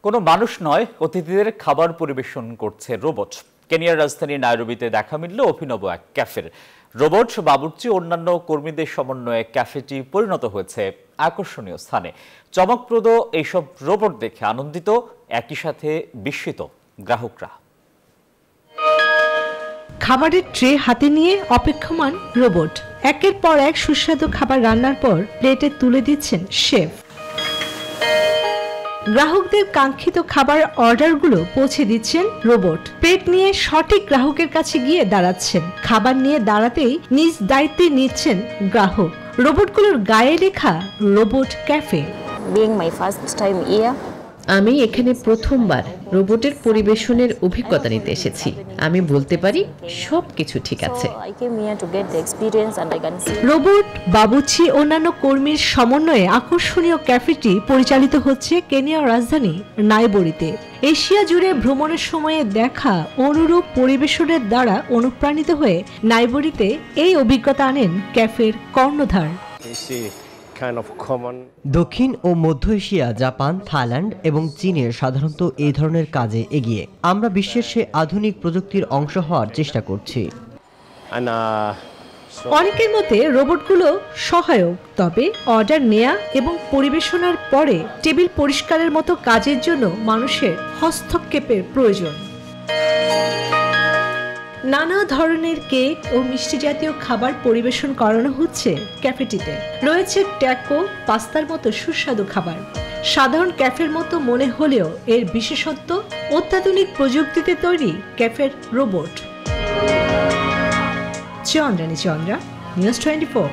কোনো মানুষ নয়, অতিথিদের খাবার পরিবেশন করছে রোবট। কেনিয়ার রাজধানী নাইরোবিতে দেখা মিলল অভিনব এক ক্যাফের। রোবট, বাবুর্চি অন্যান্য কর্মীদের সমন্বয়ে ক্যাফেটি পরিণত হয়েছে আকর্ষণীয় স্থানে। চমকপ্রদ এইসব রোবট দেখে আনন্দিত, একই সাথে বিস্মিত গ্রাহকরা। খাবারের ট্রে হাতে নিয়ে অপেক্ষমান রোবট একের পর এক সুস্বাদু খাবার রান্নার পর প্লেটে তুলে দিচ্ছেন শেফ। গ্রাহকদের কাঙ্ক্ষিত খাবার অর্ডারগুলো পৌঁছে দিচ্ছেন রোবট। প্লেট নিয়ে সঠিক গ্রাহকের কাছে গিয়ে দাঁড়াচ্ছেন। খাবার নিয়ে দাঁড়াতেই নিজ দায়িত্বে নিচ্ছেন গ্রাহক। রোবটগুলোর গায়ে লেখা রোবট ক্যাফে। আমি এখানে প্রথমবার রোবটের পরিবেশনের অভিজ্ঞতা নিতে এসেছি। আমি বলতে পারি সবকিছু ঠিক আছে। রোবট, বাবুর্চি অন্যান্য কর্মীর সমন্বয়ে আকর্ষণীয় ক্যাফেটি পরিচালিত হচ্ছে কেনিয়ার রাজধানী নাইরোবিতে। এশিয়া জুড়ে ভ্রমণের সময়ে দেখা অনুরূপ পরিবেশনের দ্বারা অনুপ্রাণিত হয়ে নাইরোবিতে এই অভিজ্ঞতা আনেন ক্যাফের কর্ণধার। দক্ষিণ ও মধ্য এশিয়া, জাপান, থাইল্যান্ড এবং চীনের সাধারণত এই ধরনের কাজে এগিয়ে। আমরা বিশ্বের সে আধুনিক প্রযুক্তির অংশ হওয়ার চেষ্টা করছি। অনেকের মতে রোবটগুলো সহায়ক, তবে অর্ডার নেয়া এবং পরিবেশনার পরে টেবিল পরিষ্কারের মতো কাজের জন্য মানুষের হস্তক্ষেপের প্রয়োজন। নানা ধরনের কেক ও মিষ্টি জাতীয় খাবার পরিবেশন করানো হচ্ছে ক্যাফেটিতে। রয়েছে ট্যাকো, পাস্তার মতো সুস্বাদু খাবার। সাধারণ ক্যাফের মতো মনে হলেও এর বিশেষত্ব অত্যাধুনিক প্রযুক্তিতে তৈরি ক্যাফের রোবট। চন্দ্রা, নিউজ 24।